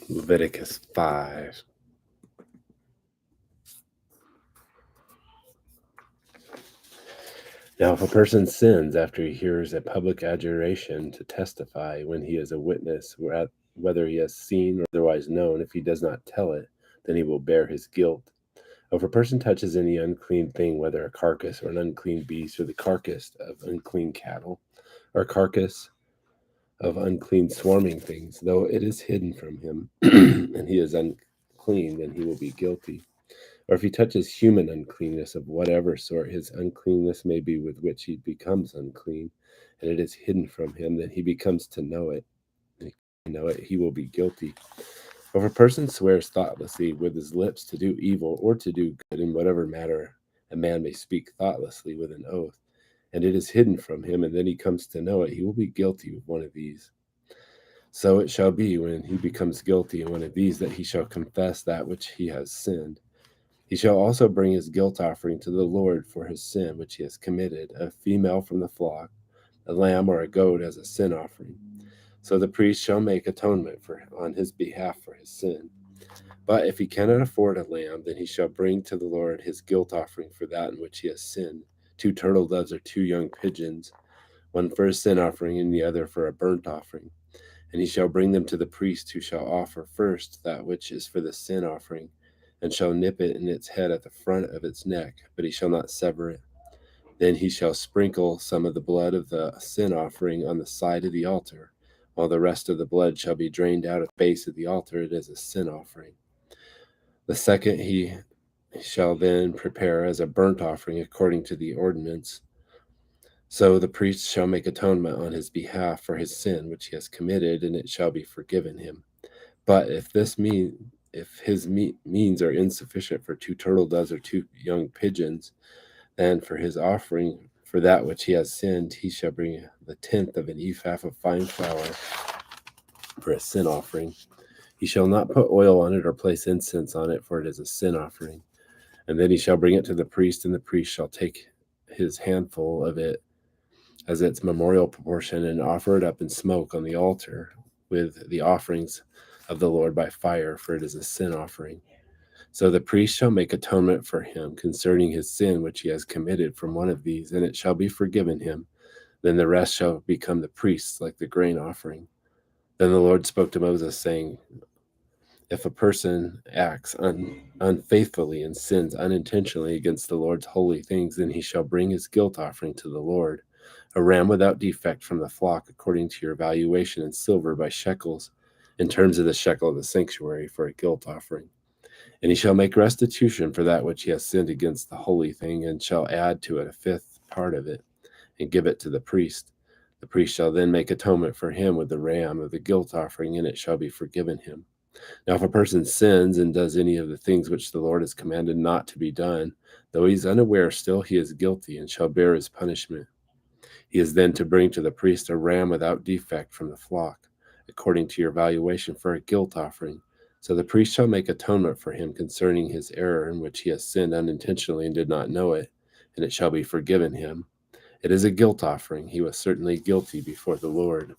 Leviticus 5. Now, if a person sins after he hears a public adjuration to testify when he is a witness, whether he has seen or otherwise known, if he does not tell it, then he will bear his guilt. If a person touches any unclean thing, whether a carcass or an unclean beast, or the carcass of unclean cattle, or carcass of unclean swarming things, though it is hidden from him, and he is unclean, then he will be guilty. Or if he touches human uncleanness of whatever sort his uncleanness may be with which he becomes unclean, and it is hidden from him, then he becomes to know it, he will be guilty. Or if a person swears thoughtlessly with his lips to do evil or to do good in whatever matter a man may speak thoughtlessly with an oath, and it is hidden from him, and then he comes to know it, he will be guilty of one of these. So it shall be when he becomes guilty in one of these that he shall confess that which he has sinned. He shall also bring his guilt offering to the Lord for his sin which he has committed, a female from the flock, a lamb or a goat as a sin offering. So the priest shall make atonement on his behalf for his sin. But if he cannot afford a lamb, then he shall bring to the Lord his guilt offering for that in which he has sinned, 2 turtle doves or 2 young pigeons, one for a sin offering and the other for a burnt offering. And he shall bring them to the priest, who shall offer first that which is for the sin offering, and shall nip it in its head at the front of its neck, but he shall not sever it. Then he shall sprinkle some of the blood of the sin offering on the side of the altar, while the rest of the blood shall be drained out of the base of the altar. It is a sin offering. The second he shall then prepare as a burnt offering according to the ordinance. So the priest shall make atonement on his behalf for his sin which he has committed, and it shall be forgiven him. But if his means are insufficient for 2 turtle doves or 2 young pigeons, then for his offering for that which he has sinned, he shall bring the 10th of an ephah of fine flour for a sin offering. He shall not put oil on it or place incense on it, for it is a sin offering. And then he shall bring it to the priest, and the priest shall take his handful of it as its memorial proportion and offer it up in smoke on the altar with the offerings of the Lord by fire, for it is a sin offering. So the priest shall make atonement for him concerning his sin which he has committed from one of these, and it shall be forgiven him. Then the rest shall become the priest's, like the grain offering. Then the Lord spoke to Moses, saying, if a person acts unfaithfully and sins unintentionally against the Lord's holy things, then he shall bring his guilt offering to the Lord, a ram without defect from the flock, according to your valuation in silver by shekels, in terms of the shekel of the sanctuary, for a guilt offering. And he shall make restitution for that which he has sinned against the holy thing, and shall add to it a 5th part of it, and give it to the priest. The priest shall then make atonement for him with the ram of the guilt offering, and it shall be forgiven him. Now, if a person sins and does any of the things which the Lord has commanded not to be done, though he is unaware, still he is guilty and shall bear his punishment. He is then to bring to the priest a ram without defect from the flock, according to your valuation, for a guilt offering. So the priest shall make atonement for him concerning his error in which he has sinned unintentionally and did not know it, and it shall be forgiven him. It is a guilt offering. He was certainly guilty before the Lord.